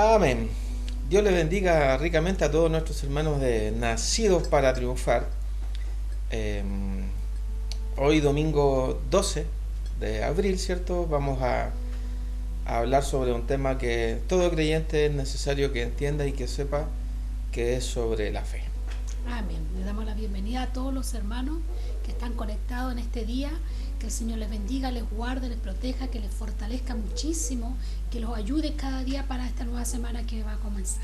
Amén. Dios les bendiga ricamente a todos nuestros hermanos de Nacidos para Triunfar. Eh, Hoy domingo 12 de abril, ¿cierto? Vamos a hablar sobre un tema que todo creyente es necesario que entienda y que sepa, que es sobre la fe. Amén. Le damos la bienvenida a todos los hermanos que están conectados en este día. Que el Señor les bendiga, les guarde, les proteja, que les fortalezca muchísimo, que los ayude cada día para esta nueva semana que va a comenzar.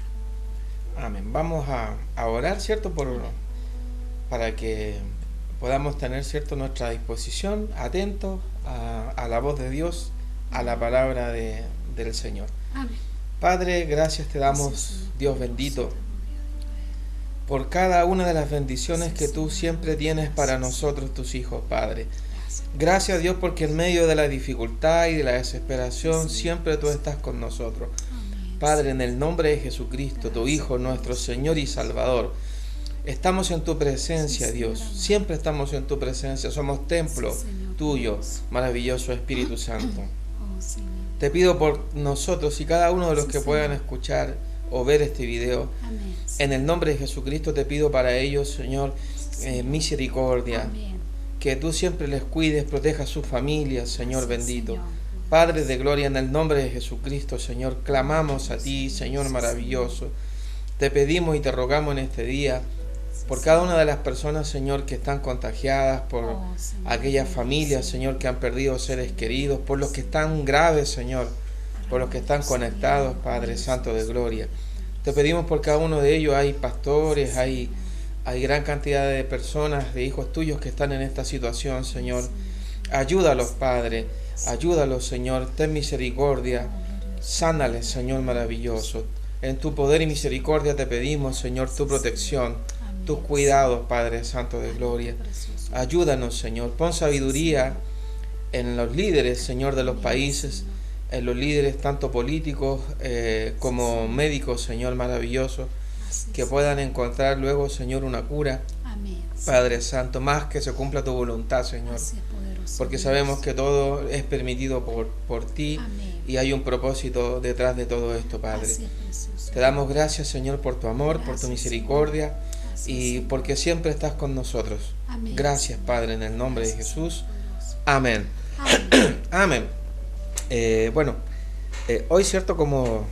Amén. Vamos a orar, ¿cierto? Para que podamos tener, ¿cierto?, nuestra disposición, atentos a la voz de Dios, a la palabra del Señor. Amén. Padre, gracias te damos, Dios bendito, por cada una de las bendiciones que tú siempre tienes para nosotros, tus hijos, Padre. Gracias, Dios, porque en medio de la dificultad y de la desesperación siempre tú estás con nosotros. Padre, en el nombre de Jesucristo, tu Hijo, nuestro Señor y Salvador, estamos en tu presencia, Dios. Siempre estamos en tu presencia. Somos templo tuyo, maravilloso Espíritu Santo. Te pido por nosotros y cada uno de los que puedan escuchar o ver este video. En el nombre de Jesucristo te pido para ellos, Señor, misericordia. Que tú siempre les cuides, protejas sus familias, Señor bendito. Padre de gloria, en el nombre de Jesucristo, Señor, clamamos a ti, Señor maravilloso. Te pedimos y te rogamos en este día por cada una de las personas, Señor, que están contagiadas, por aquellas familias, Señor, que han perdido seres queridos, por los que están graves, Señor, por los que están conectados, Padre Santo de gloria. Te pedimos por cada uno de ellos. Hay pastores, hay gran cantidad de personas, de hijos tuyos que están en esta situación, Señor. Ayúdalos, Padre. Ayúdalos, Señor. Ten misericordia. Sánales, Señor maravilloso. En tu poder y misericordia te pedimos, Señor, tu protección, tus cuidados, Padre Santo de gloria. Ayúdanos, Señor. Pon sabiduría en los líderes, Señor, de los países, en los líderes tanto políticos como médicos, Señor maravilloso, que puedan encontrar luego, Señor, una cura. Amén. Padre Santo, más que se cumpla tu voluntad, Señor, porque sabemos que todo es permitido por ti. Amén. Y hay un propósito detrás de todo esto, Padre. Te damos gracias, Señor, por tu amor, por tu misericordia y porque siempre estás con nosotros. Amén. Gracias, Padre, en el nombre de Jesús. Amén. Amén. Amén. Hoy, cierto, como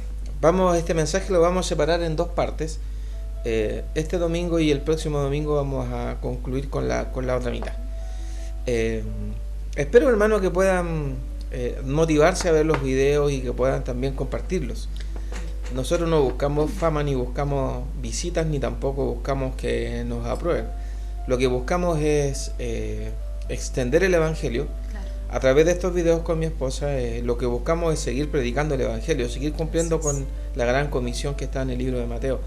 este mensaje lo vamos a separar en dos partes. Este domingo y el próximo domingo vamos a concluir con la otra mitad. Espero, hermano, que puedan motivarse a ver los videos y que puedan también compartirlos. Nosotros no buscamos fama, ni buscamos visitas, ni tampoco buscamos que nos aprueben. Lo que buscamos es extender el Evangelio. A través de estos videos con mi esposa, lo que buscamos es seguir predicando el Evangelio, seguir cumpliendo con la gran comisión que está en el libro de Mateo.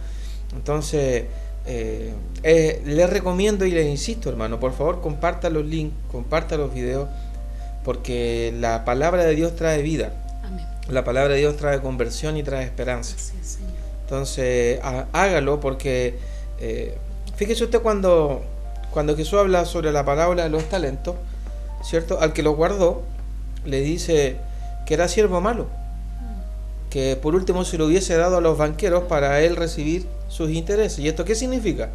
Entonces, les recomiendo y les insisto, hermano, por favor, comparta los links, comparta los videos, porque la palabra de Dios trae vida. Amén. La palabra de Dios trae conversión y trae esperanza. Entonces, hágalo, porque fíjese usted cuando Jesús habla sobre la parábola de los talentos, ¿cierto? Al que los guardó, le dice que era siervo malo, que por último se lo hubiese dado a los banqueros para él recibir sus intereses. ¿Y esto qué significa?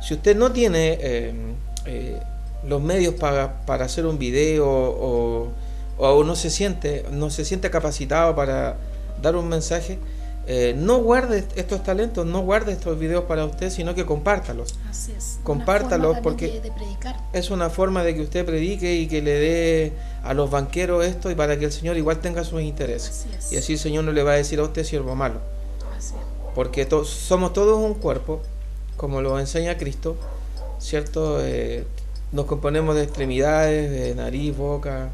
Si usted no tiene los medios para hacer un video o no se siente capacitado para dar un mensaje, no guarde estos talentos, no guarde estos videos para usted, sino que compártalos. Así es. Compártalos, porque de predicar. Es una forma de que usted predique y que le dé a los banqueros esto, y para que el Señor igual tenga sus intereses. Y así el Señor no le va a decir a usted siervo malo. Así es. Porque somos todos un cuerpo, como lo enseña Cristo, ¿cierto? Nos componemos de extremidades, de nariz, boca,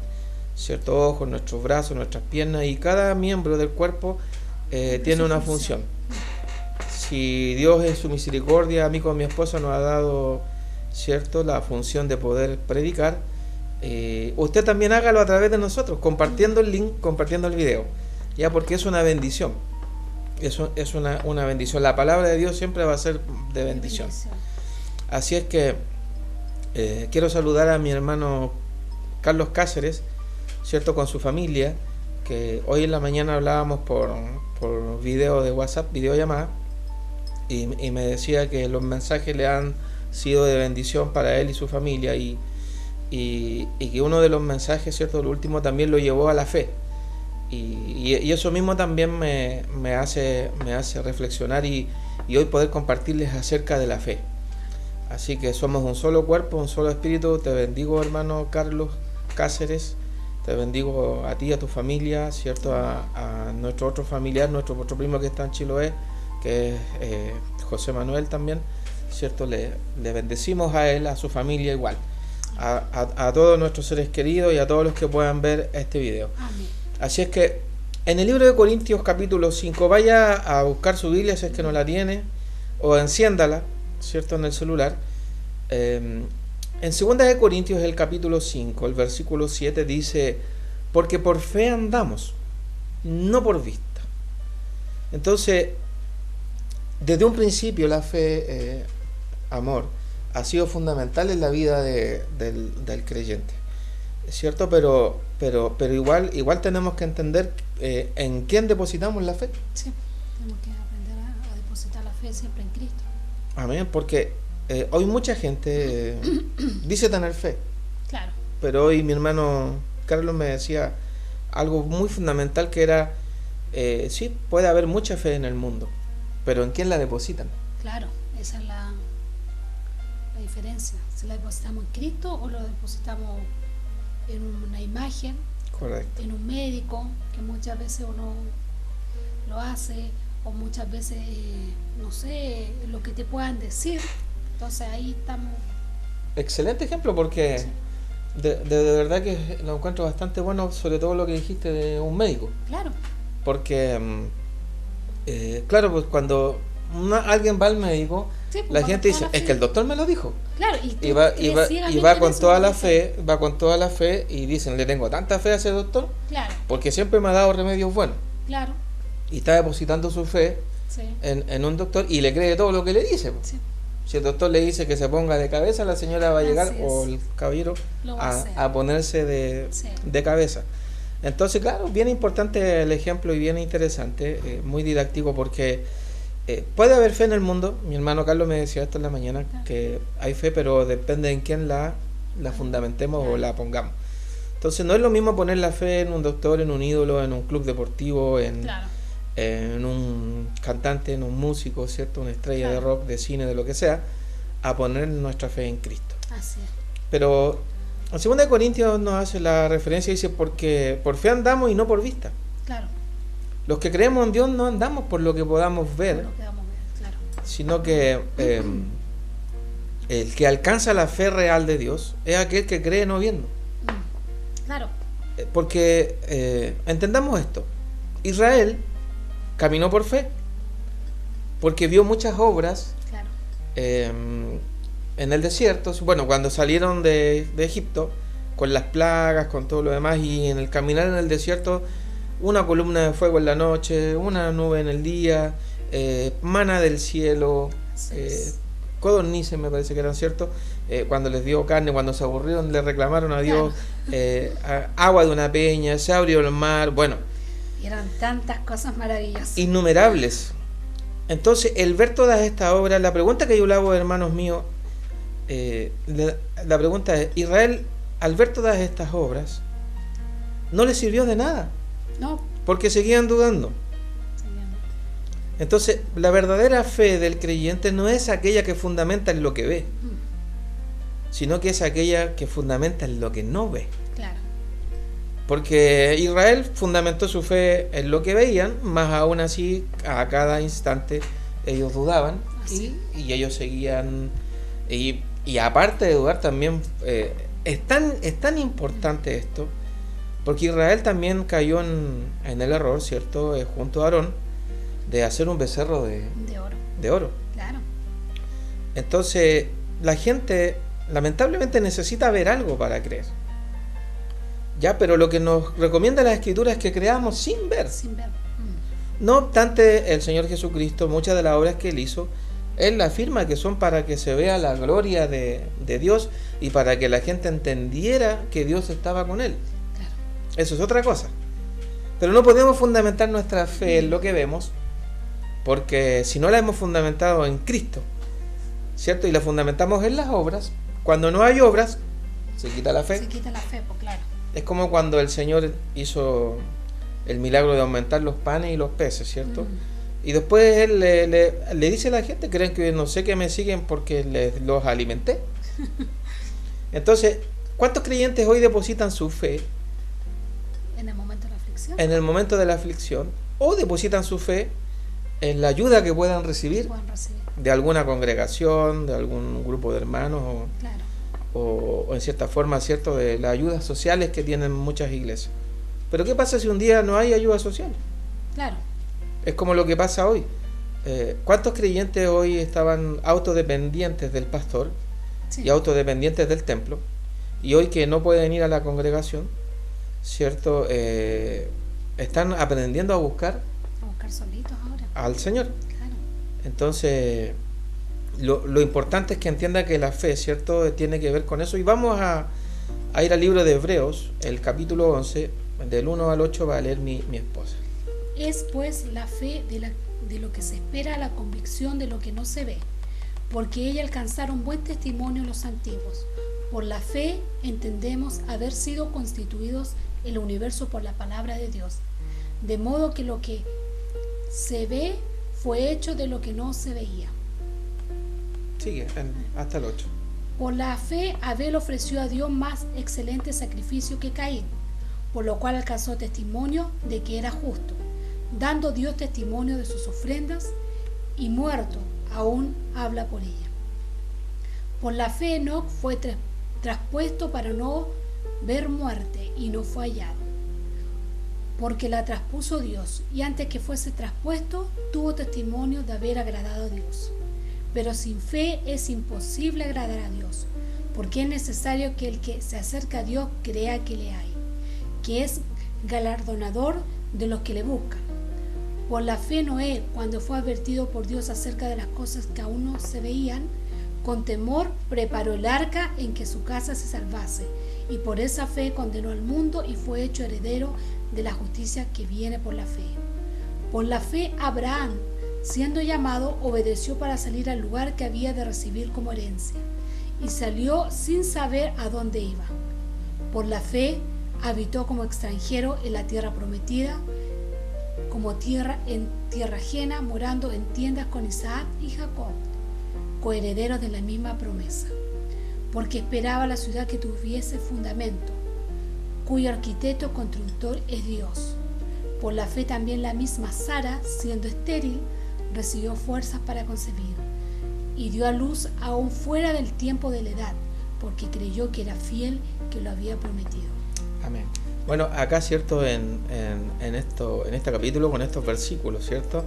¿cierto? Ojos, nuestros brazos, nuestras piernas, y cada miembro del cuerpo tiene una función. Si Dios en su misericordia, a mí con mi esposa nos ha dado, ¿cierto?, la función de poder predicar, usted también hágalo a través de nosotros, compartiendo el link, compartiendo el video, ya, porque es una bendición. Eso es una bendición. La palabra de Dios siempre va a ser de bendición. Así es que quiero saludar a mi hermano Carlos Cáceres, ¿cierto?, con su familia, que hoy en la mañana hablábamos por video de WhatsApp, videollamada, y me decía que los mensajes le han sido de bendición para él y su familia, y que uno de los mensajes, ¿cierto?, el último también lo llevó a la fe. Y eso mismo también me hace reflexionar y hoy poder compartirles acerca de la fe. Así que somos un solo cuerpo, un solo espíritu. Te bendigo, hermano Carlos Cáceres. Te bendigo a ti, a tu familia, ¿cierto? A nuestro otro familiar, nuestro otro primo que está en Chiloé, que es José Manuel también, ¿cierto? Le bendecimos a él, a su familia igual. A todos nuestros seres queridos y a todos los que puedan ver este video. Amén. Así es que en el libro de Corintios capítulo 5, vaya a buscar su Biblia si es que no la tiene, o enciéndala, ¿cierto?, en el celular. En 2 de Corintios, el capítulo 5, el versículo 7 dice: porque por fe andamos, no por vista. Entonces, desde un principio la fe, amor, ha sido fundamental en la vida del creyente, ¿cierto? Pero igual tenemos que entender en quién depositamos la fe. Sí, tenemos que aprender a depositar la fe siempre en Cristo. Amén, porque hoy mucha gente dice tener fe. Claro. Pero hoy mi hermano Carlos me decía algo muy fundamental, que era, sí, puede haber mucha fe en el mundo, pero ¿en quién la depositan? Claro, esa es la diferencia. Si la depositamos en Cristo o lo depositamos en una imagen, correcto, en un médico, que muchas veces uno lo hace, o muchas veces, no sé, lo que te puedan decir. Entonces ahí estamos. Excelente ejemplo, porque Sí. de verdad que lo encuentro bastante bueno, sobre todo lo que dijiste de un médico. Claro, Porque, claro, pues cuando alguien va al médico, sí, pues la va gente con toda dice, la es fe. que el doctor me lo dijo. Claro, y Y va ciegamente con en eso, toda la porque- fe, va con toda la fe, y dicen, le tengo tanta fe a ese doctor, Claro, porque siempre me ha dado remedios buenos. claro, Y está depositando su fe sí, en un doctor y le cree todo lo que le dice. sí, Si el doctor le dice que se ponga de cabeza, la señora va a llegar, Así es. o el caballero, Lo va a hacer. a ponerse Sí. de cabeza. Entonces, claro, bien importante el ejemplo y bien interesante, muy didáctico, porque puede haber fe en el mundo. Mi hermano Carlos me decía esto en la mañana, Claro. que hay fe, pero depende en quién la fundamentemos o la pongamos. Entonces, no es lo mismo poner la fe en un doctor, en un ídolo, en un club deportivo, en un cantante, en un músico, ¿cierto? Una estrella de rock, de cine, de lo que sea, a poner nuestra fe en Cristo. así es. Pero en 2 de Corintios nos hace la referencia, dice, porque por fe andamos y no por vista. Claro, Los que creemos en Dios no andamos por lo que podamos ver, lo que vamos a ver, claro. sino que el que alcanza la fe real de Dios es aquel que cree no viendo. Claro, Porque entendamos esto: Israel caminó por fe, porque vio muchas obras claro, en el desierto. Bueno, cuando salieron de Egipto, con las plagas, con todo lo demás, y en el caminar en el desierto, una columna de fuego en la noche, una nube en el día, maná del cielo, así es. codornices me parece que eran, ¿cierto? Cuando les dio carne, cuando se aburrieron, le reclamaron a Dios, agua de una peña, se abrió el mar, bueno, Y eran tantas cosas maravillosas. innumerables. Entonces, el ver todas estas obras, la pregunta que yo le hago, hermanos míos, la pregunta es: Israel, al ver todas estas obras, no le sirvió de nada, No, porque seguían dudando. seguimos. Entonces, la verdadera fe del creyente no es aquella que fundamenta en lo que ve, sino que es aquella que fundamenta en lo que no ve. Claro, Porque Israel fundamentó su fe en lo que veían, más aún así, a cada instante ellos dudaban, y ellos seguían. Y aparte de dudar, también es tan importante esto, porque Israel también cayó en el error, ¿cierto? Junto a Aarón, de hacer un becerro de oro, de oro. claro, Entonces, la gente lamentablemente necesita ver algo para creer. Ya, pero lo que nos recomienda la Escritura es que creamos sin ver. sin ver. No obstante, el Señor Jesucristo, muchas de las obras que Él hizo, Él afirma que son para que se vea la gloria de Dios y para que la gente entendiera que Dios estaba con Él. Claro, Eso es otra cosa. Pero no podemos fundamentar nuestra fe en lo que vemos, porque si no la hemos fundamentado en Cristo, ¿cierto? Y la fundamentamos en las obras, cuando no hay obras, se quita la fe. Se quita la fe, pues claro. Es como cuando el Señor hizo el milagro de aumentar los panes y los peces, ¿cierto? Y después Él le dice a la gente, creen que no sé que me siguen porque los alimenté. Entonces, ¿cuántos creyentes hoy depositan su fe en el momento de la aflicción? En el momento de la aflicción, o depositan su fe en la ayuda que puedan recibir de alguna congregación, de algún grupo de hermanos, claro, o en cierta forma, ¿cierto?, de las ayudas sociales que tienen muchas iglesias. Pero ¿qué pasa si un día no hay ayuda social? Claro. Es como lo que pasa hoy. ¿Cuántos creyentes hoy estaban autodependientes del pastor, sí, y autodependientes del templo? Y hoy que no pueden ir a la congregación, ¿cierto? Están aprendiendo a buscar solitos ahora al Señor. Claro. Entonces, lo importante es que entienda que la fe, ¿cierto?, tiene que ver con eso. Y vamos a ir al libro de Hebreos, el capítulo 11, del 1 al 8 va a leer mi esposa. Es pues la fe de lo que se espera, la convicción de lo que no se ve, porque ella alcanzaron buen testimonio los antiguos. Por la fe entendemos haber sido constituidos el universo por la palabra de Dios, de modo que lo que se ve fue hecho de lo que no se veía. Sigue hasta el 8. Por la fe Abel ofreció a Dios más excelente sacrificio que Caín, por lo cual alcanzó testimonio de que era justo, dando Dios testimonio de sus ofrendas, y muerto aún habla por ella. Por la fe Enoc fue traspuesto para no ver muerte, y no fue hallado, porque la traspuso Dios, y antes que fuese traspuesto tuvo testimonio de haber agradado a Dios. Pero sin fe es imposible agradar a Dios, porque es necesario que el que se acerca a Dios crea que le hay, que es galardonador de los que le buscan. Por la fe Noé, cuando fue advertido por Dios acerca de las cosas que aún no se veían, con temor preparó el arca en que su casa se salvase, y por esa fe condenó al mundo y fue hecho heredero de la justicia que viene por la fe. Por la fe Abraham, siendo llamado, obedeció para salir al lugar que había de recibir como herencia, y salió sin saber a dónde iba. Por la fe habitó como extranjero en la tierra prometida, como en tierra ajena, morando en tiendas con Isaac y Jacob, coherederos de la misma promesa, porque esperaba la ciudad que tuviese fundamento, cuyo arquitecto constructor es Dios. Por la fe también la misma Sara, siendo estéril, recibió fuerzas para concebir, y dio a luz aún fuera del tiempo de la edad, porque creyó que era fiel que lo había prometido. Amén. Bueno, acá, ¿cierto?, en este capítulo, con estos versículos, ¿cierto?,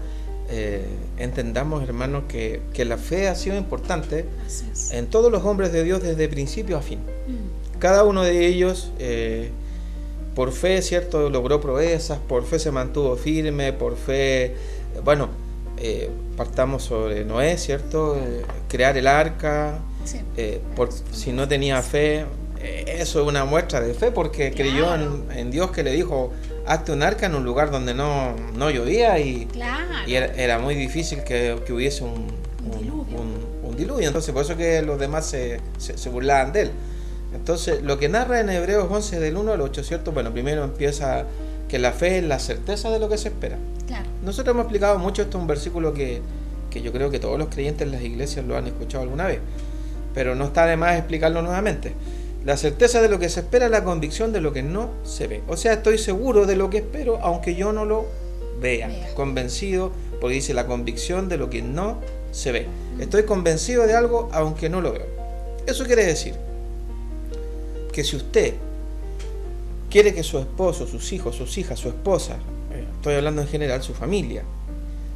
entendamos, hermanos, que la fe ha sido importante en todos los hombres de Dios desde principio a fin. Cada uno de ellos, por fe, ¿cierto?, logró proezas, por fe se mantuvo firme, por fe, bueno, partamos sobre Noé, ¿cierto?, crear el arca, si no tenía fe, eso es una muestra de fe, porque creyó en Dios, que le dijo, hazte un arca en un lugar donde no llovía, y era muy difícil que hubiese un diluvio. Entonces por eso que los demás se burlaban de él. Entonces lo que narra en Hebreos 11 del 1 al 8, ¿cierto? Bueno, primero empieza que la fe es la certeza de lo que se espera. Claro. Nosotros hemos explicado mucho esto, un versículo que yo creo que todos los creyentes en las iglesias lo han escuchado alguna vez, pero no está de más explicarlo nuevamente. La certeza de lo que se espera es la convicción de lo que no se ve. O sea, estoy seguro de lo que espero, aunque yo no lo vea. Convencido, porque dice la convicción de lo que no se ve. Estoy convencido de algo, aunque no lo veo. Eso quiere decir que si usted quiere que su esposo, sus hijos, sus hijas, su esposa, estoy hablando en general, su familia,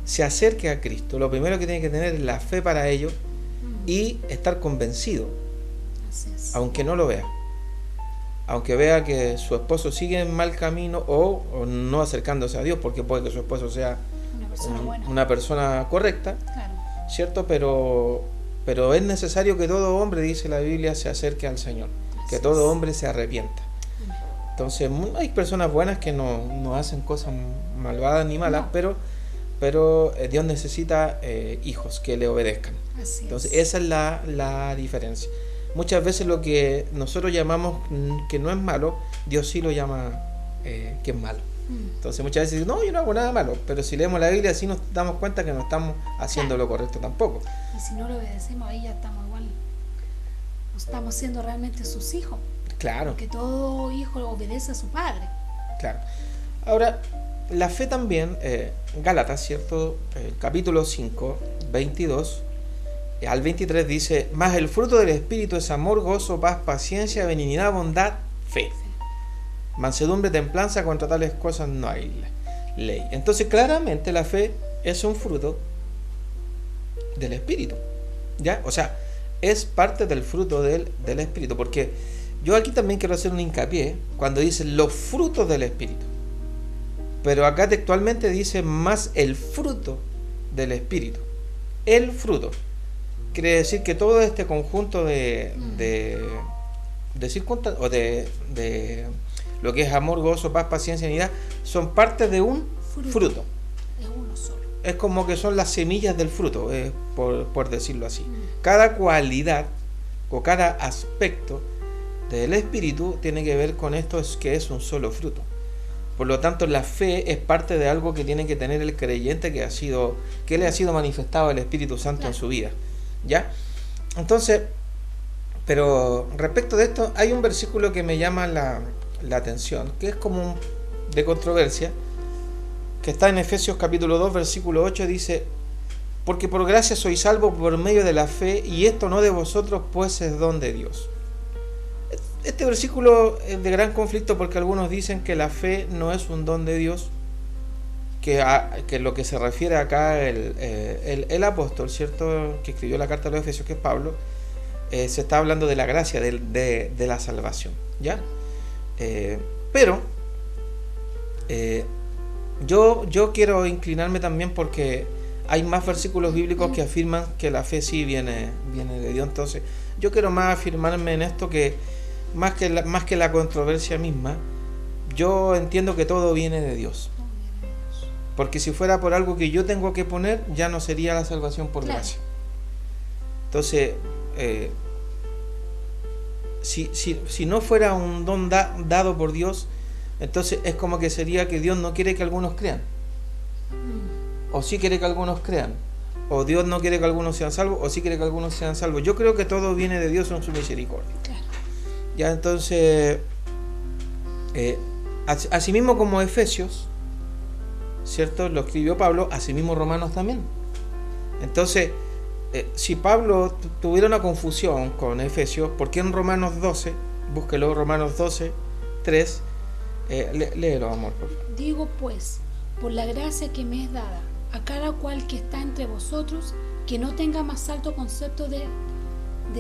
se acerque a Cristo, lo primero que tiene que tener es la fe para ello y estar convencido, aunque no lo vea, aunque vea que su esposo sigue en mal camino o no acercándose a Dios, porque puede que su esposo sea una persona correcta, claro, ¿cierto? Pero es necesario que todo hombre, dice la Biblia, se acerque al Señor, que todo hombre se arrepienta. Entonces hay personas buenas que no hacen cosas malvadas ni malas, No. pero Dios necesita hijos que le obedezcan. Así Entonces es. esa es la diferencia. Muchas veces lo que nosotros llamamos que no es malo, Dios sí lo llama que es malo. Entonces muchas veces dicen, no, yo no hago nada malo, pero si leemos la Biblia sí nos damos cuenta que no estamos haciendo lo correcto tampoco. Y si no lo obedecemos, ahí ya estamos igual. No estamos siendo realmente sus hijos. Claro, Porque todo hijo obedece a su padre. claro. Ahora, la fe también, Gálatas, ¿cierto? Capítulo 5, 22 al 23 dice, mas el fruto del Espíritu es amor, gozo, paz, paciencia, benignidad, bondad, fe. Mansedumbre, templanza, contra tales cosas no hay ley. Entonces, claramente la fe es un fruto del Espíritu, ¿ya? O sea, es parte del fruto del Espíritu, porque yo aquí también quiero hacer un hincapié cuando dice los frutos del Espíritu, pero acá textualmente dice más el fruto del Espíritu. El fruto quiere decir que todo este conjunto de circunstancias, o de lo que es amor, gozo, paz, paciencia, unidad, son parte de un fruto. Es uno solo. Es como que son las semillas del fruto, por decirlo así. Cada cualidad o cada aspecto del Espíritu tiene que ver con esto, es que es un solo fruto. Por lo tanto, la fe es parte de algo que tiene que tener el creyente que le ha sido manifestado el Espíritu Santo en su vida. ¿Ya? Entonces, pero respecto de esto, hay un versículo que me llama la atención, que es como de controversia, que está en Efesios capítulo 2, versículo 8, dice, porque por gracia sois salvos por medio de la fe, y esto no de vosotros, pues es don de Dios. Este versículo es de gran conflicto porque algunos dicen que la fe no es un don de Dios, que lo que se refiere acá el apóstol, ¿cierto?, que escribió la carta a los Efesios, que es Pablo, se está hablando de la gracia, de la salvación, ¿ya? Pero yo quiero inclinarme también porque hay más versículos bíblicos que afirman que la fe sí viene de Dios. Entonces yo quiero más afirmarme en esto, que más que la controversia misma, yo entiendo que todo viene de Dios. Porque si fuera por algo que yo tengo que poner, ya no sería la salvación por gracia. Entonces, si no fuera un don dado por Dios, entonces es como que sería que Dios no quiere que algunos crean. O sí quiere que algunos crean. O Dios no quiere que algunos sean salvos, o sí quiere que algunos sean salvos. Yo creo que todo viene de Dios en su misericordia. Claro. Ya, entonces, asimismo como Efesios, ¿cierto?, lo escribió Pablo, asimismo Romanos también. Entonces, si Pablo tuviera una confusión con Efesios, ¿por qué en Romanos 12? Búsquelo, Romanos 12, 3, léelo, amor, por favor. Digo pues, por la gracia que me es dada, a cada cual que está entre vosotros, que no tenga más alto concepto de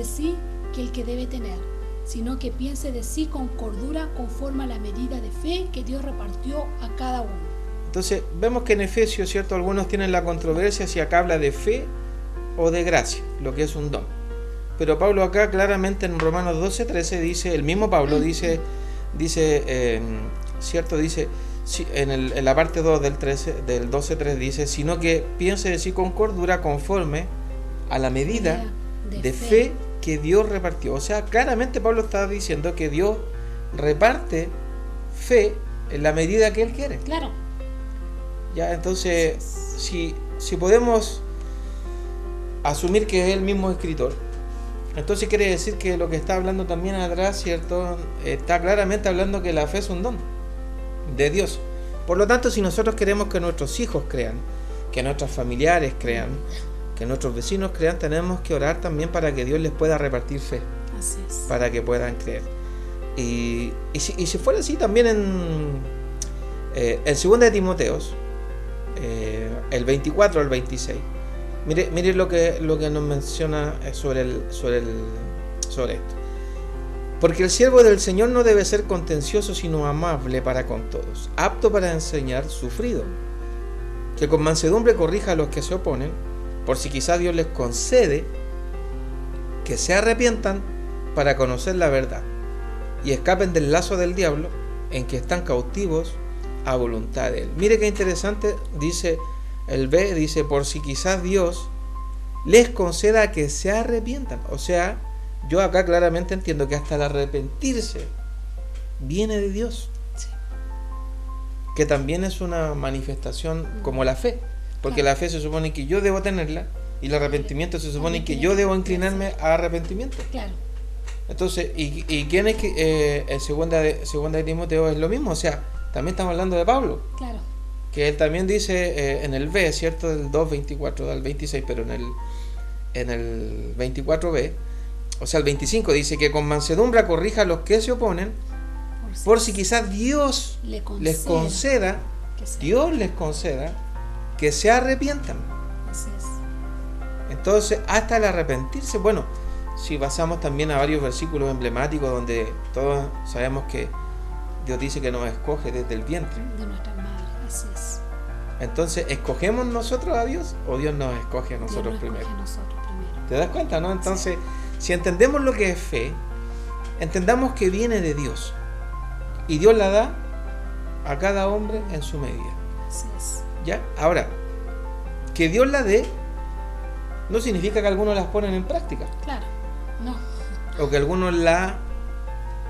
sí que el que debe tener, sino que piense de sí con cordura, conforme a la medida de fe que Dios repartió a cada uno. Entonces, vemos que en Efesios, ¿cierto?, algunos tienen la controversia si acá habla de fe o de gracia, lo que es un don. Pero Pablo acá claramente en Romanos 12, 13 dice, el mismo Pablo dice, ¿cierto?, dice, en la parte 2 del 12, 3 dice, sino que piense de sí con cordura, conforme a la medida de fe que Dios repartió. O sea, claramente Pablo está diciendo que Dios reparte fe en la medida que Él quiere. Claro. Ya, entonces, si podemos asumir que es el mismo escritor, entonces quiere decir que lo que está hablando también atrás, ¿cierto?, está claramente hablando que la fe es un don de Dios. Por lo tanto, si nosotros queremos que nuestros hijos crean, que nuestros familiares crean, que nuestros vecinos crean, tenemos que orar también para que Dios les pueda repartir fe. Así es. Para que puedan creer. Y si fuera así, también en 2 de Timoteos, el 24 al 26, mire lo que nos menciona sobre esto. Porque el siervo del Señor no debe ser contencioso, sino amable para con todos, apto para enseñar, sufrido, que con mansedumbre corrija a los que se oponen, por si quizá Dios les concede que se arrepientan para conocer la verdad y escapen del lazo del diablo, en que están cautivos a voluntad de Él. Mire qué interesante, dice el B, dice, por si quizás Dios les conceda que se arrepientan. O sea, yo acá claramente entiendo que hasta el arrepentirse viene de Dios. Sí. Que también es una manifestación como la fe. Porque Claro. la fe se supone que yo debo tenerla y el arrepentimiento se supone que yo debo inclinarme a arrepentimiento. Claro. Entonces, ¿y quién es que en segunda de Timoteo es lo mismo? O sea, también estamos hablando de Pablo, Claro. que él también dice en el B, ¿cierto? Del 2:24 al 26, pero en el 24b, o sea, el 25 dice que con mansedumbre corrija a los que se oponen, por si quizás Dios les conceda, Dios les conceda que se arrepientan. Así es. Entonces, hasta el arrepentirse, bueno, si pasamos también a varios versículos emblemáticos donde todos sabemos que Dios dice que nos escoge desde el vientre. De nuestra madre, así es. Entonces, ¿escogemos nosotros a Dios o Dios nos escoge a nosotros Dios nos primero? escoge a nosotros primero. ¿Te das cuenta, no? Entonces, si entendemos lo que es fe, entendamos que viene de Dios. Y Dios la da a cada hombre en su medida. Así es. ¿Ya? Ahora, que Dios la dé no significa que algunos las ponen en práctica Claro. No. o que algunos la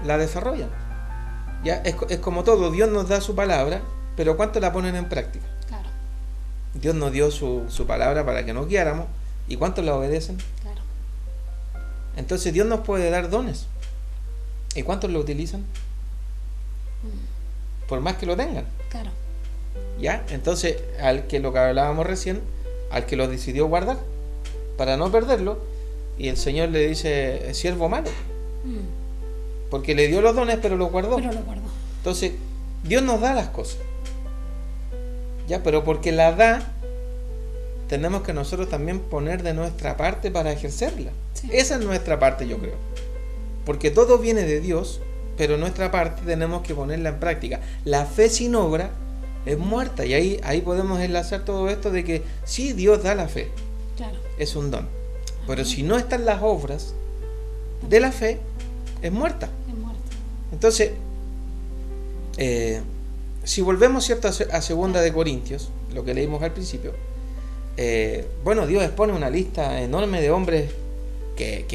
desarrollan. ¿Ya? Es como todo, Dios nos da su palabra, pero ¿cuántos la ponen en práctica? Claro. Dios nos dio su palabra para que nos guiáramos, ¿y cuántos la obedecen? Claro. Entonces Dios nos puede dar dones, ¿y cuántos lo utilizan? Por más que lo tengan. Claro. ¿Ya? Entonces, lo que hablábamos recién, al que lo decidió guardar, para no perderlo, y el Señor le dice, siervo malo, porque le dio los dones, pero los guardó. Pero lo guardó. Entonces, Dios nos da las cosas, ¿ya? Pero porque la da, tenemos que nosotros también poner de nuestra parte para ejercerla. Sí. Esa es nuestra parte, yo creo. Porque todo viene de Dios, pero nuestra parte tenemos que ponerla en práctica. La fe sin obra es muerta, y ahí podemos enlazar todo esto de que sí, Dios da la fe, Claro. es un don, pero si no están las obras de la fe, es muerta. Es muerto. Entonces, si volvemos, ¿cierto?, a segunda de Corintios, lo que leímos al principio, bueno, Dios expone una lista enorme de hombres que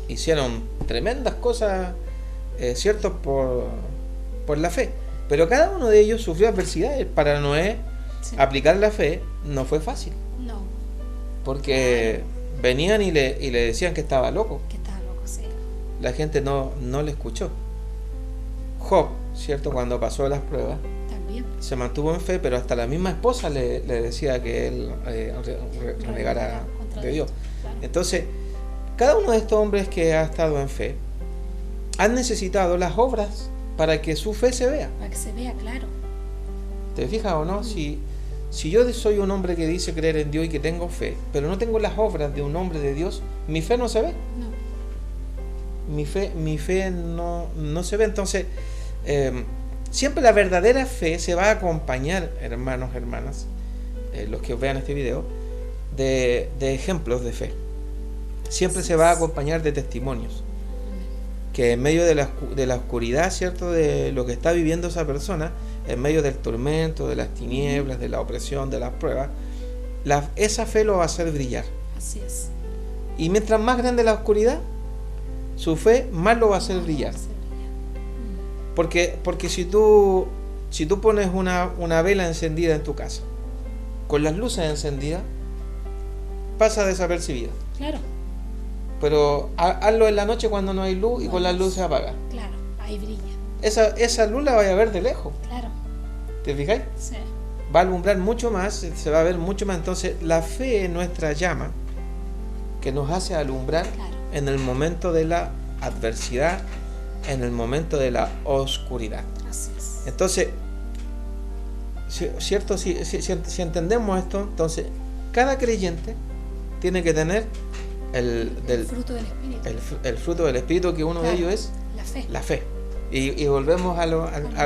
hicieron tremendas cosas, ¿cierto?, por la fe. Pero cada uno de ellos sufrió adversidades. Para Noé, Sí. aplicar la fe no fue fácil, No. porque venían y le decían que estaba loco. Que estaba loco, sí. La gente no le escuchó. Job, ¿cierto?, cuando pasó las pruebas, También. se mantuvo en fe, pero hasta la misma esposa le decía que él renegara Contra de Dios. Claro. Entonces, cada uno de estos hombres que ha estado en fe han necesitado las obras para que su fe se vea. Para que se vea claro. ¿Te fijas o no? Si yo soy un hombre que dice creer en Dios y que tengo fe, pero no tengo las obras de un hombre de Dios, mi fe no se ve. No. Mi fe no se ve. Entonces, siempre la verdadera fe se va a acompañar, hermanos, hermanas, los que vean este video, de ejemplos de fe. Siempre se va a acompañar de testimonios. Que en medio de la oscuridad, ¿cierto?, de lo que está viviendo esa persona, en medio del tormento, de las tinieblas, de la opresión, de las pruebas, esa fe lo va a hacer brillar. Así es. Y mientras más grande la oscuridad, su fe más lo va a hacer brillar. Va a hacer brillar. Porque si tú pones una vela encendida en tu casa, con las luces encendidas, pasa desapercibida. Claro. Pero hazlo en la noche cuando no hay luz y con las luces apagadas. Claro. Ahí brilla. Esa luz la vaya a ver de lejos. Claro. ¿Te fijáis? Sí. Va a alumbrar mucho más, se va a ver mucho más. Entonces, la fe es nuestra llama que nos hace alumbrar Claro. en el momento de la adversidad, en el momento de la oscuridad. Así es. Entonces, ¿cierto? Si entendemos esto, entonces cada creyente tiene que tener el fruto del Espíritu. el fruto del Espíritu, que uno Claro. de ellos es La fe. la fe. Y volvemos a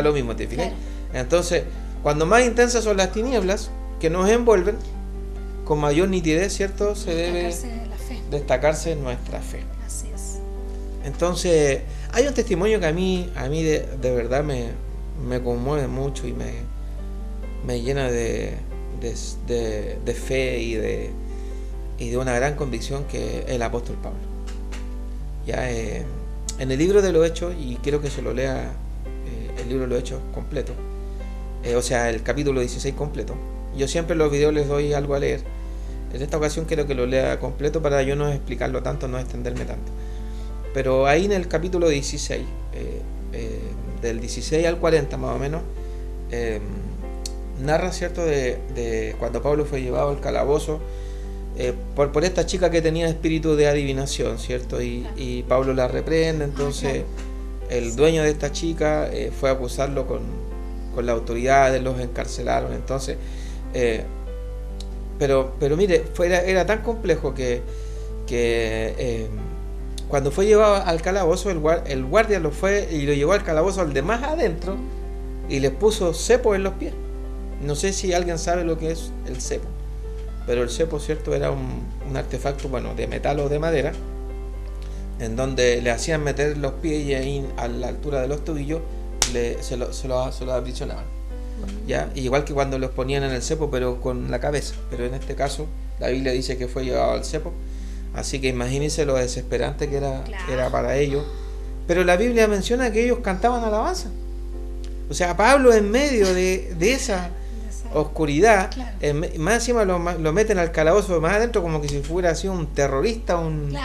lo mismo, ¿te fijas? Claro. Entonces, cuando más intensas son las tinieblas que nos envuelven, con mayor nitidez, ¿cierto?, se debe Destacarse de la fe. destacarse nuestra fe. Así es. Entonces, hay un testimonio que a mí de verdad me conmueve mucho y me llena de fe y de una gran convicción, que es el apóstol Pablo. Ya en el libro de los Hechos, y quiero que se lo lea el libro de los Hechos completo, o sea, el capítulo 16 completo. Yo siempre en los videos les doy algo a leer. En esta ocasión quiero que lo lea completo para yo no explicarlo tanto, no extenderme tanto. Pero ahí en el capítulo 16, del 16 al 40 más o menos, narra, ¿cierto?, de cuando Pablo fue llevado al calabozo por esta chica que tenía espíritu de adivinación, ¿cierto? Y Pablo la reprende. Entonces el dueño de esta chica fue a acusarlo con la autoridad, los encarcelaron. Entonces pero mire, era tan complejo que cuando fue llevado al calabozo, el guardia lo fue y lo llevó al calabozo al de más adentro y le puso cepo en los pies. No sé si alguien sabe lo que es el cepo, pero el cepo, ¿cierto?, era un artefacto, bueno, de metal o de madera, en donde le hacían meter los pies y ahí a la altura de los tobillos se lo aprisionaban. ¿Ya? Igual que cuando los ponían en el cepo, pero con la cabeza. Pero en este caso, la Biblia dice que fue llevado al cepo. Así que imagínense lo desesperante que era para ellos. Pero la Biblia menciona que ellos cantaban alabanza. O sea, Pablo, en medio de esa oscuridad, más encima lo meten al calabozo más adentro, como que si fuera así un terrorista, un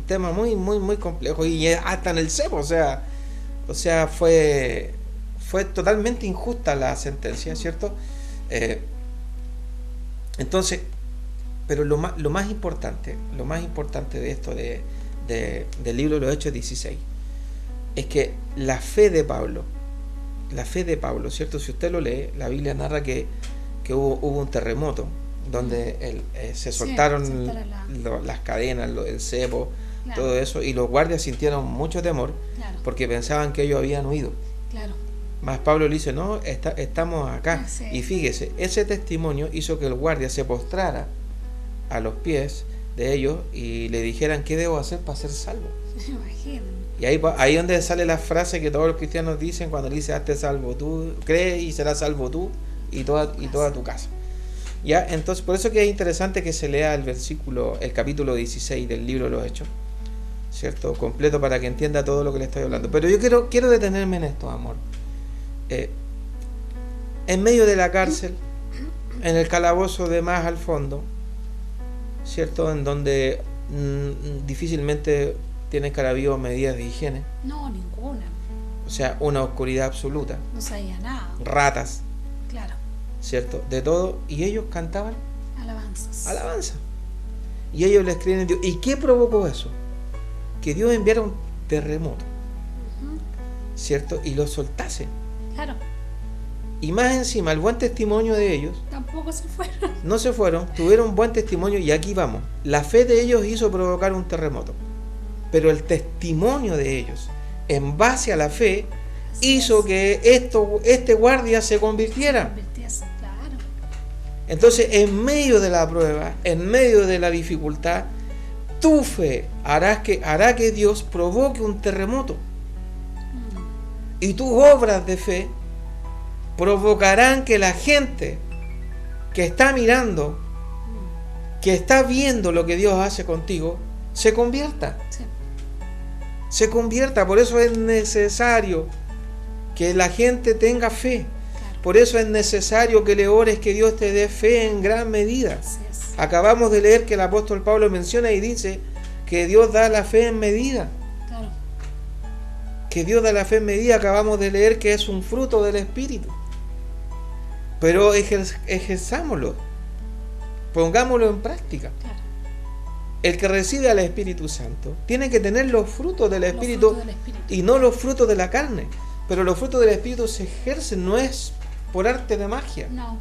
tema muy, muy, muy complejo. Y hasta en el cepo, o sea fue totalmente injusta la sentencia, ¿cierto? Entonces, pero lo más importante de esto del libro de los Hechos 16 es que la fe de Pablo, ¿cierto? Si usted lo lee, la Biblia narra que hubo un terremoto donde se soltaron las cadenas, el cepo, todo eso, y los guardias sintieron mucho temor porque pensaban que ellos habían huido. Más Pablo le dice, no, estamos acá. Y fíjese, ese testimonio hizo que el guardia se postrara a los pies de ellos y le dijeran, ¿qué debo hacer para ser salvo? Y ahí donde sale la frase que todos los cristianos dicen cuando dice, hazte salvo tú, cree y serás salvo tú y toda tu casa. Ya, entonces por eso que es interesante que se lea el capítulo 16 del libro de los Hechos, ¿cierto?, completo, para que entienda todo lo que le estoy hablando. Pero yo quiero detenerme en esto, amor. En medio de la cárcel, en el calabozo de más al fondo, ¿cierto?, en donde difícilmente tienen que haber habido medidas de higiene. No, ninguna. O sea, una oscuridad absoluta. No sabía nada. Ratas. Claro. ¿Cierto? De todo. Y ellos cantaban alabanza. Y ellos les creen en Dios. ¿Y qué provocó eso? Que Dios enviara un terremoto. ¿Cierto? Y los soltase. Claro. Y más encima, el buen testimonio de ellos. Tampoco se fueron. No se fueron, tuvieron buen testimonio y aquí vamos. La fe de ellos hizo provocar un terremoto. Pero el testimonio de ellos, en base a la fe, hizo que este guardia se convirtiera. Claro. Entonces, en medio de la prueba, en medio de la dificultad, tu fe hará que Dios provoque un terremoto. Y tus obras de fe provocarán que la gente que está mirando, que está viendo lo que Dios hace contigo, se convierta. Sí. Se convierta. Por eso es necesario que la gente tenga fe. Claro. Por eso es necesario que le ores que Dios te dé fe en gran medida. Acabamos de leer que el apóstol Pablo menciona y dice que Dios da la fe en medida. Claro. Que Dios da la fe en medida. Acabamos de leer que es un fruto del Espíritu. Pero ejerzámoslo. Pongámoslo en práctica. Claro. El que recibe al Espíritu Santo tiene que tener los frutos del Espíritu y no los frutos de la carne. Pero los frutos del Espíritu se ejercen, no es por arte de magia, no,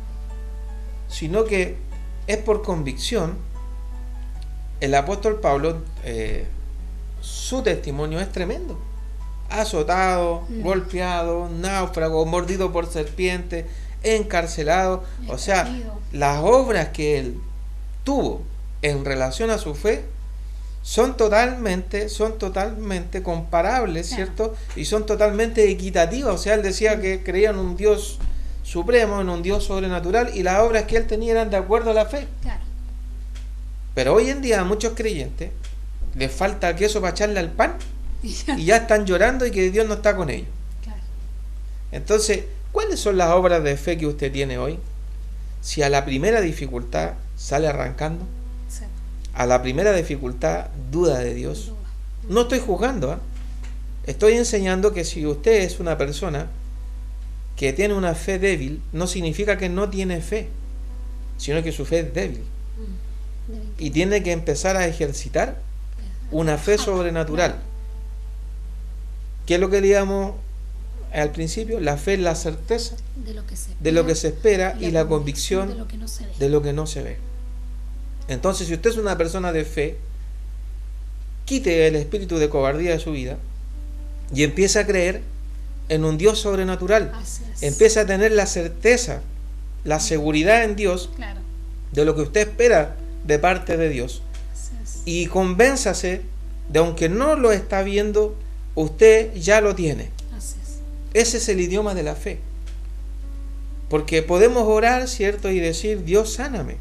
sino que es por convicción. El apóstol Pablo, su testimonio es tremendo. Azotado, golpeado, náufrago, mordido por serpientes, encarcelado. O sea, las obras que él tuvo en relación a su fe son totalmente comparables, ¿cierto? Y son totalmente equitativas. O sea, él decía que creía en un Dios supremo, en un Dios sobrenatural, y las obras que él tenía eran de acuerdo a la fe. Claro. Pero hoy en día a muchos creyentes les falta queso para echarle al pan y ya están llorando y que Dios no está con ellos. Claro. Entonces, ¿cuáles son las obras de fe que usted tiene hoy? Si a la primera dificultad sale arrancando, Sí. a la primera dificultad duda de Dios. Duda. No estoy juzgando, ¿eh? Estoy enseñando que si usted es una persona que tiene una fe débil, no significa que no tiene fe, sino que su fe es débil. Y tiene que empezar a ejercitar una fe sobrenatural. ¿Qué es lo que digamos al principio? La fe es la certeza de lo que se espera, y la convicción de lo que no se ve. de lo que no se ve. Entonces, si usted es una persona de fe, quite el espíritu de cobardía de su vida y empiece a creer en un Dios sobrenatural. Así es. Empiece a tener la certeza, la seguridad en Dios Claro. de lo que usted espera de parte de Dios. Así es. Y convénzase de, aunque no lo está viendo, usted ya lo tiene. Así es. Ese es el idioma de la fe. Porque podemos orar, ¿cierto? Y decir, Dios, sáname.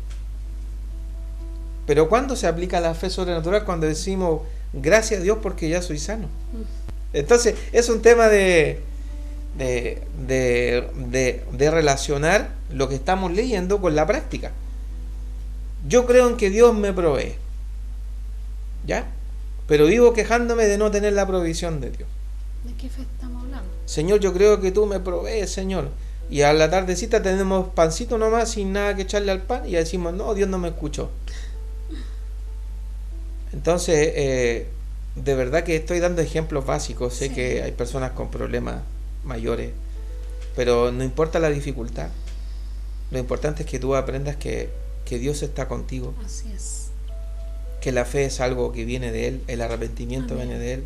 Pero ¿cuándo se aplica la fe sobrenatural? Cuando decimos, gracias a Dios porque ya soy sano. Entonces, es un tema de relacionar lo que estamos leyendo con la práctica. Yo creo en que Dios me provee, ¿ya? Pero vivo quejándome de no tener la provisión de Dios. ¿De qué fe estamos hablando? Señor, yo creo que tú me provees, Señor. Y a la tardecita tenemos pancito nomás, sin nada que echarle al pan, y decimos, no, Dios no me escuchó. Entonces, de verdad que estoy dando ejemplos básicos. Sé Sí. que hay personas con problemas mayores, pero no importa la dificultad. Lo importante es que tú aprendas que Dios está contigo, Así es. que la fe es algo que viene de Él, el arrepentimiento Amén. viene de Él.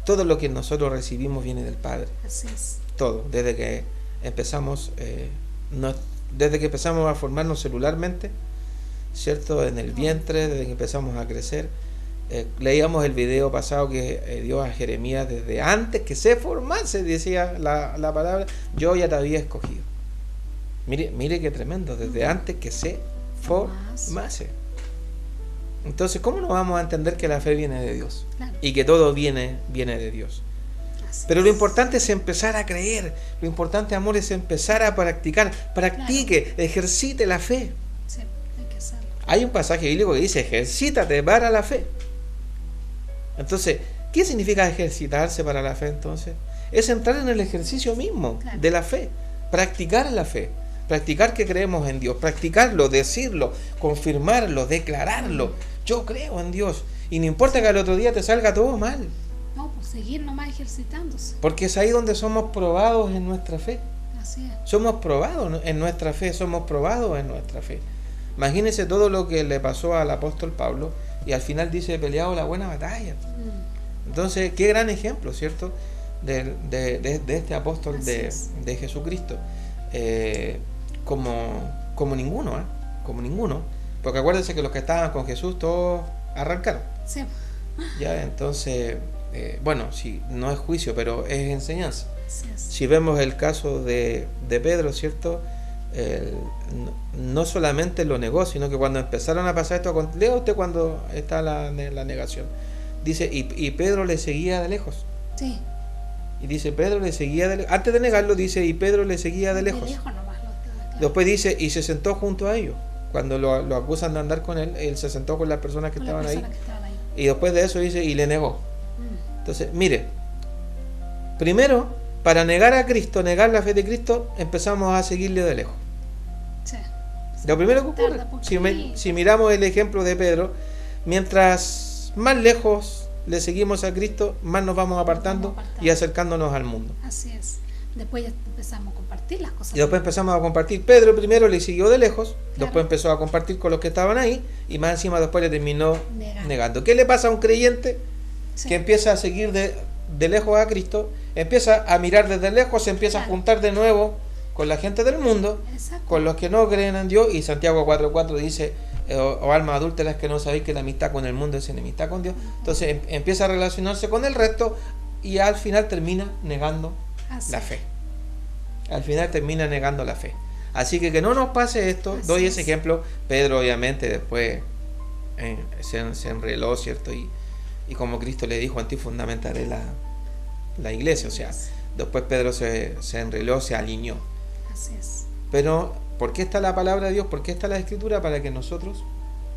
Todo lo que nosotros recibimos viene del Padre. Así es. Todo, desde que empezamos a formarnos celularmente, ¿cierto? En el vientre, desde que empezamos a crecer. Leíamos el video pasado que dio a Jeremías desde antes que se formase, decía la palabra, yo ya te había escogido. Mire qué tremendo, desde antes que se formase. Entonces, ¿cómo no vamos a entender que la fe viene de Dios? Claro. Y que todo viene de Dios. Así Pero lo es. importante es empezar a creer. Lo importante, amor, es empezar a practicar. Practique, ejercite la fe. Sí, hay que hacerlo. Hay un pasaje bíblico que dice, ejercítate para la fe. Entonces, ¿qué significa ejercitarse para la fe entonces? Es entrar en el ejercicio mismo Claro. de la fe. Practicar la fe. Practicar que creemos en Dios. Practicarlo, decirlo, confirmarlo, declararlo. Yo creo en Dios. Y no importa que al otro día te salga todo mal. No, pues seguir nomás ejercitándose. Porque es ahí donde somos probados en nuestra fe. Así es. Somos probados en nuestra fe, somos probados en nuestra fe. Imagínense todo lo que le pasó al apóstol Pablo y al final dice, he peleado la buena batalla. Entonces, qué gran ejemplo, ¿cierto? De este apóstol Así es. de Jesucristo. Como ninguno, ¿eh? Como ninguno. Porque acuérdense que los que estaban con Jesús todos arrancaron. Sí. Ya, entonces, bueno, sí, no es juicio, pero es enseñanza. Así es. Si vemos el caso de Pedro, ¿cierto? No solamente lo negó, sino que cuando empezaron a pasar esto, lea usted cuando está la negación, dice, y Pedro le seguía de lejos. Sí. Y dice, Pedro le seguía de lejos. Antes de negarlo, dice, y Pedro le seguía de lejos. De lejos nomás lo estaba, claro. Después dice, y se sentó junto a ellos. Cuando lo acusan de andar con él, él se sentó con las personas que Con las estaban ahí. personas que estaban ahí. Y después de eso dice, y le negó. Mm. Entonces, mire, primero, para negar a Cristo, negar la fe de Cristo, empezamos a seguirle de lejos. Sí. Lo primero que ocurre, Tarda poquito. si miramos el ejemplo de Pedro, mientras más lejos le seguimos a Cristo, más nos vamos apartando y acercándonos al mundo. Así es. Después ya empezamos a compartir las cosas. Y después empezamos a compartir. Pedro primero le siguió de lejos, Claro. después empezó a compartir con los que estaban ahí, y más encima después le terminó Negando. negando. ¿Qué le pasa a un creyente Sí. que empieza a seguir de lejos a Cristo? Empieza a mirar desde lejos, se empieza a Claro. juntar de nuevo con la gente del mundo, Exacto. con los que no creen en Dios, y Santiago 4:4 dice, o almas adúlteras que no sabéis que la amistad con el mundo es enemistad con Dios. Entonces empieza a relacionarse con el resto y al final termina negando la fe. Al final termina negando la fe. Así que no nos pase esto. Doy ese ejemplo. Pedro obviamente después se enreló, ¿cierto? Y como Cristo le dijo, en ti fundamentaré la iglesia. O sea, después Pedro se enreló, se alineó. Así es. Pero, ¿por qué está la palabra de Dios? ¿Por qué está la Escritura? Para que nosotros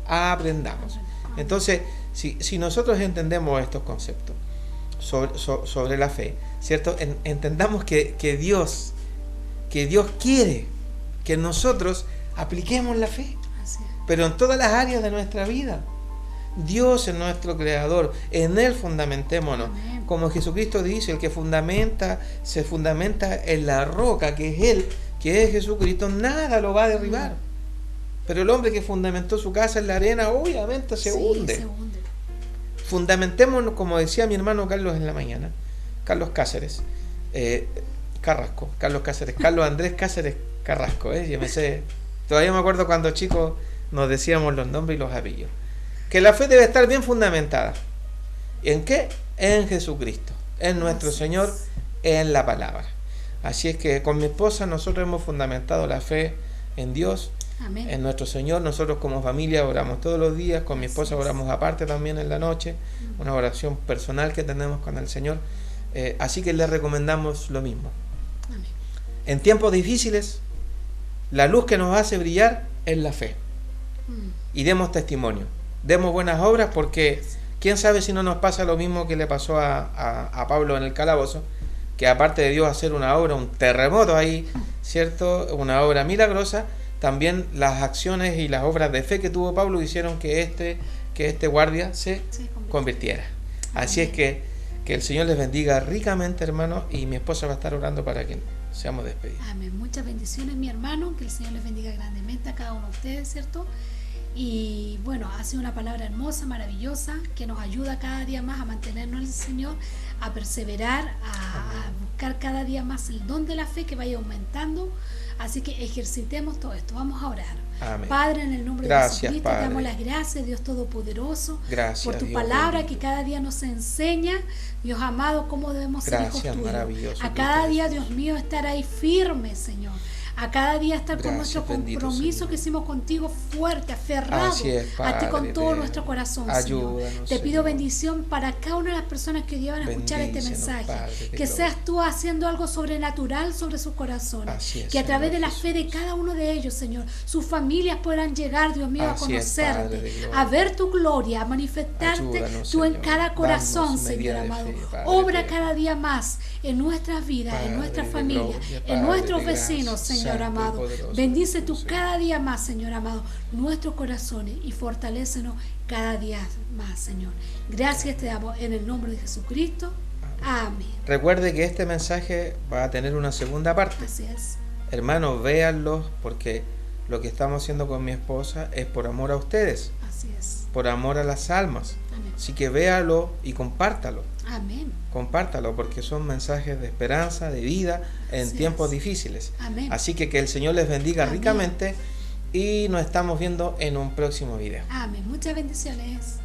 aprendamos. Entonces, si nosotros entendemos estos conceptos sobre la fe, ¿cierto? Entendamos que Dios quiere que nosotros apliquemos la fe, pero en todas las áreas de nuestra vida. Dios es nuestro creador, en Él fundamentémonos. Amén. Como Jesucristo dice, el que se fundamenta en la roca, que es Él, que es Jesucristo, nada lo va a derribar. Pero el hombre que fundamentó su casa en la arena, obviamente se hunde. Fundamentémonos, como decía mi hermano Carlos en la mañana, Carlos Cáceres, Carlos Andrés Cáceres Carrasco, yo me sé, todavía me acuerdo cuando chicos nos decíamos los nombres y los apellidos. Que la fe debe estar bien fundamentada. ¿En qué? En Jesucristo, en nuestro Señor, en la palabra. Así es que con mi esposa nosotros hemos fundamentado la fe en Dios, Amén. En nuestro Señor. Nosotros como familia oramos todos los días, con mi esposa oramos aparte también en la noche, una oración personal que tenemos con el Señor. Así que les recomendamos lo mismo. Amén. En tiempos difíciles, la luz que nos hace brillar es la fe. Y demos testimonio, demos buenas obras, porque quién sabe si no nos pasa lo mismo que le pasó a Pablo en el calabozo, que aparte de Dios hacer una obra, un terremoto ahí, ¿cierto? Una obra milagrosa, también las acciones y las obras de fe que tuvo Pablo hicieron que este guardia se convirtiera. Así es que el Señor les bendiga ricamente, hermanos, y mi esposa va a estar orando para que seamos despedidos. Amén. Muchas bendiciones, mi hermano, que el Señor les bendiga grandemente a cada uno de ustedes, ¿cierto? Y bueno, ha sido una palabra hermosa, maravillosa, que nos ayuda cada día más a mantenernos en el Señor, a perseverar, a buscar cada día más el don de la fe que vaya aumentando. Así que ejercitemos todo esto. Vamos a orar. Amén. Padre, en el nombre de Jesucristo, te damos las gracias, Dios Todopoderoso, por tu palabra que cada día nos enseña, Dios amado, cómo debemos ser hijos tuyos. A cada día, Dios mío, estar ahí firme, Señor. A cada día estar con nuestro compromiso que hicimos contigo fuerte, aferrado a ti con todo nuestro corazón, Señor. Te pido bendición para cada una de las personas que hoy van a escuchar este mensaje. Que seas tú haciendo algo sobrenatural sobre sus corazones. Que a través de la fe de cada uno de ellos, Señor, sus familias puedan llegar, Dios mío, a conocerte, a ver tu gloria, a manifestarte tú en cada corazón, Señor amado. Obra cada día más en nuestras vidas, en nuestra familia, en nuestros vecinos, Señor amado. Bendice tú cada día más, Señor amado, nuestros corazones y fortalécenos cada día más, Señor. Gracias te damos en el nombre de Jesucristo. Amén. Recuerde que este mensaje va a tener una segunda parte. Así es. Hermanos, véanlo, porque lo que estamos haciendo con mi esposa es por amor a ustedes. Así es. Por amor a las almas. Amén. Así que véalo y compártalo. Amén. Compártalo, porque son mensajes de esperanza, de vida en tiempos difíciles. Amén. Así que el Señor les bendiga Amén. ricamente y nos estamos viendo en un próximo video. Amén. Muchas bendiciones.